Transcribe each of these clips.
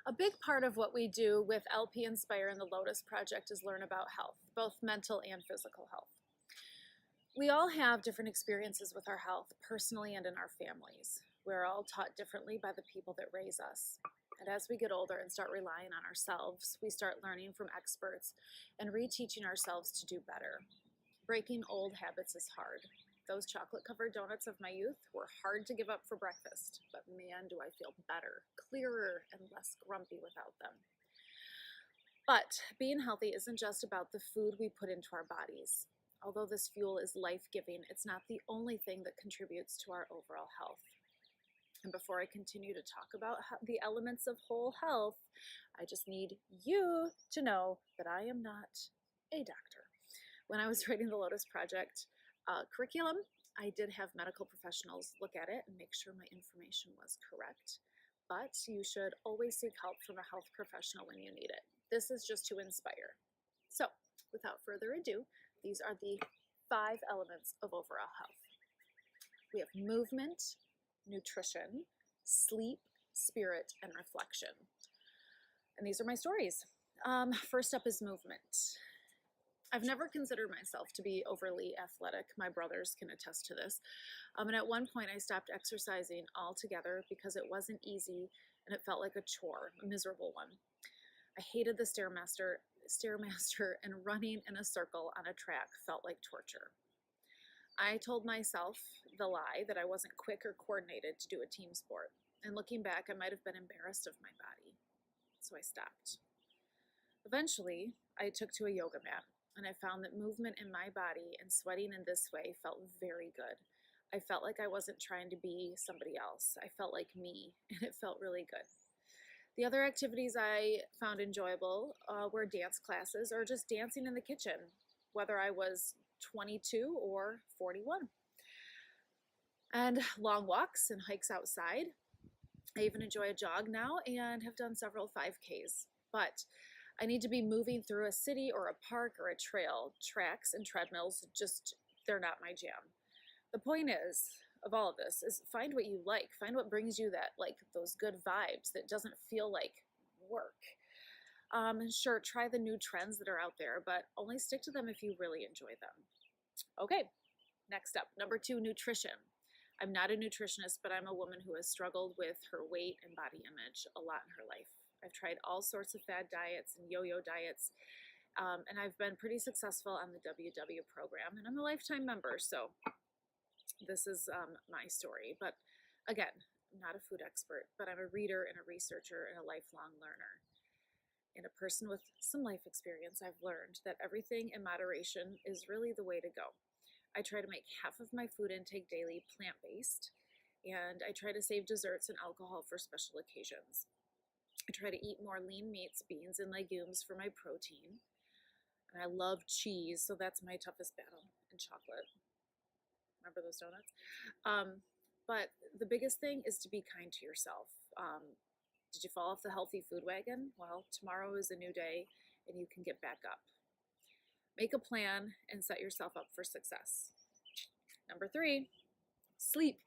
A big part of what we do with LP Inspire and the Lotus Project is learn about health, both mental and physical health. We all have different experiences with our health, personally and in our families. We're all taught differently by the people that raise us. And as we get older and start relying on ourselves, we start learning from experts and reteaching ourselves to do better. Breaking old habits is hard. Those chocolate-covered donuts of my youth were hard to give up for breakfast, but man, do I feel better, clearer, and less grumpy without them. But being healthy isn't just about the food we put into our bodies. Although this fuel is life-giving, it's not the only thing that contributes to our overall health. And before I continue to talk about the elements of whole health, I just need you to know that I am not a doctor. When I was writing the Lotus Project curriculum, I did have medical professionals look at it and make sure my information was correct. But you should always seek help from a health professional when you need it. This is just to inspire. So, without further ado, these are the 5 elements of overall health. We have movement, nutrition, sleep, spirit, and reflection. And these are my stories. First up is movement. I've never considered myself to be overly athletic. My brothers can attest to this. And at one point I stopped exercising altogether because it wasn't easy and it felt like a chore, a miserable one. I hated the Stairmaster, and running in a circle on a track felt like torture. I told myself the lie that I wasn't quick or coordinated to do a team sport. And looking back, I might have been embarrassed of my body. So I stopped. Eventually, I took to a yoga mat. And I found that movement in my body and sweating in this way felt very good. I felt like I wasn't trying to be somebody else. I felt like me, and it felt really good. The other activities I found enjoyable were dance classes or just dancing in the kitchen, whether I was 22 or 41. And long walks and hikes outside. I even enjoy a jog now and have done several 5Ks. But I need to be moving through a city or a park or a trail. Tracks and treadmills, they're not my jam. The point is, of all of this, is find what you like. Find what brings you those good vibes that doesn't feel like work. Sure, try the new trends that are out there, but only stick to them if you really enjoy them. Okay, next up, number 2, nutrition. I'm not a nutritionist, but I'm a woman who has struggled with her weight and body image a lot in her life. I've tried all sorts of fad diets and yo-yo diets, and I've been pretty successful on the WW program, and I'm a lifetime member, so this is my story. But again, I'm not a food expert, but I'm a reader and a researcher and a lifelong learner. And a person with some life experience, I've learned that everything in moderation is really the way to go. I try to make half of my food intake daily plant-based, and I try to save desserts and alcohol for special occasions. I try to eat more lean meats, beans, and legumes for my protein. And I love cheese, so that's my toughest battle, and chocolate. Remember those donuts? But the biggest thing is to be kind to yourself. Did you fall off the healthy food wagon? Well, tomorrow is a new day, and you can get back up. Make a plan and set yourself up for success. Number 3, sleep.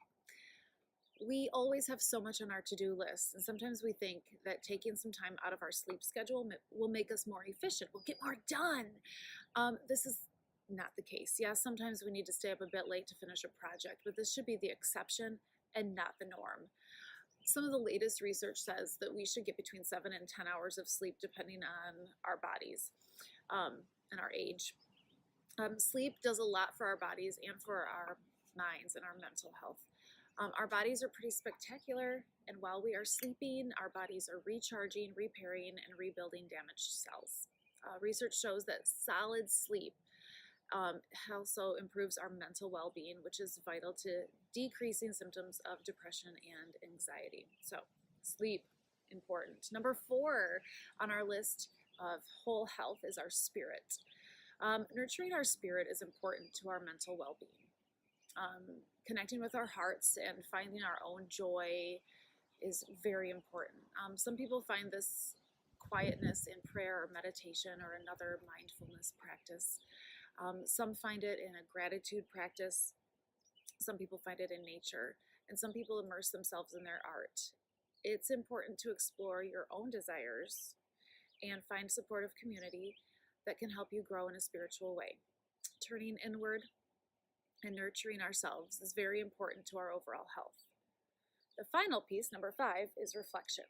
We always have so much on our to-do list, and sometimes we think that taking some time out of our sleep schedule will make us more efficient. We'll get more done. This is not the case. Yeah, sometimes we need to stay up a bit late to finish a project, but this should be the exception and not the norm. Some of the latest research says that we should get between 7 and 10 hours of sleep depending on our bodies and our age. Sleep does a lot for our bodies and for our minds and our mental health. Our bodies are pretty spectacular, and while we are sleeping, our bodies are recharging, repairing, and rebuilding damaged cells. Research shows that solid sleep also improves our mental well-being, which is vital to decreasing symptoms of depression and anxiety. So, sleep, important. Number 4 on our list of whole health is our spirit. Nurturing our spirit is important to our mental well-being. Connecting with our hearts and finding our own joy is very important. Some people find this quietness in prayer or meditation or another mindfulness practice. Some find it in a gratitude practice. Some people find it in nature. And some people immerse themselves in their art. it's important to explore your own desires and find supportive community that can help you grow in a spiritual way. Turning inward and nurturing ourselves is very important to our overall health. The final piece, number 5, is reflection.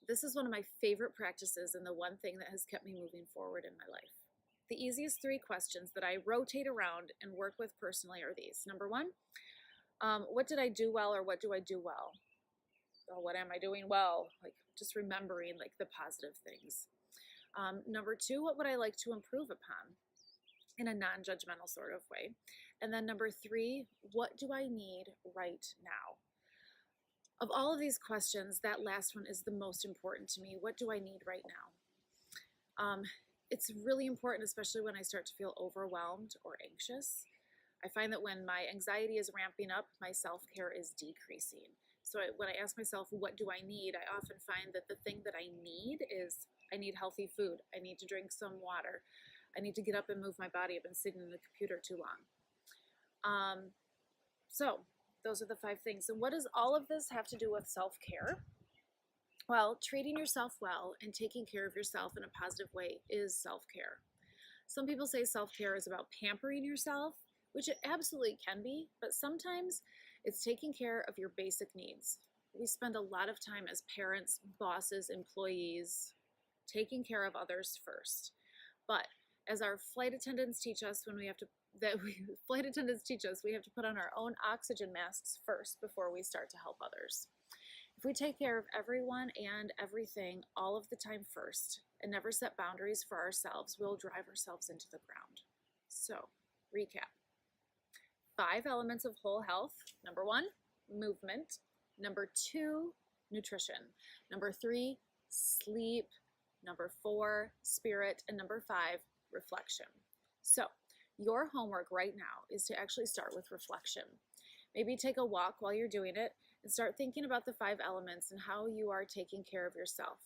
This is one of my favorite practices and the one thing that has kept me moving forward in my life. The easiest 3 questions that I rotate around and work with personally are these. Number 1, what did I do well, or what do I do well? Or what am I doing well? Like just remembering like the positive things. Number 2, what would I like to improve upon in a non-judgmental sort of way? And then number 3, what do I need right now? Of all of these questions, that last one is the most important to me. What do I need right now? It's really important, especially when I start to feel overwhelmed or anxious. I find that when my anxiety is ramping up, my self-care is decreasing. So when I ask myself, what do I need? I often find that the thing that I need is I need healthy food. I need to drink some water. I need to get up and move my body. I've been sitting in the computer too long. So those are the 5 things. And what does all of this have to do with self-care? Well, treating yourself well and taking care of yourself in a positive way is self-care. Some people say self-care is about pampering yourself, which it absolutely can be, but sometimes it's taking care of your basic needs. We spend a lot of time as parents, bosses, employees, taking care of others first. But as our flight attendants teach us we have to put on our own oxygen masks first before we start to help others. If we take care of everyone and everything all of the time first and never set boundaries for ourselves, we'll drive ourselves into the ground. So, recap. 5 elements of whole health. Number 1, movement. Number 2, nutrition. Number 3, sleep. Number 4, spirit. And number 5, reflection. So, your homework right now is to actually start with reflection. Maybe take a walk while you're doing it and start thinking about the 5 elements and how you are taking care of yourself.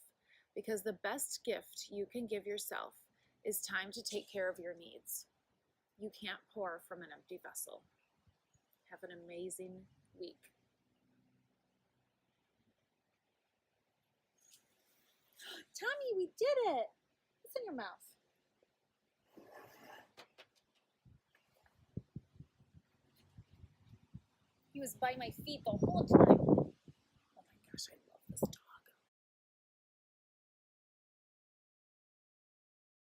Because the best gift you can give yourself is time to take care of your needs. You can't pour from an empty vessel. Have an amazing week. Tommy, we did it! What's in your mouth? He was by my feet the whole time.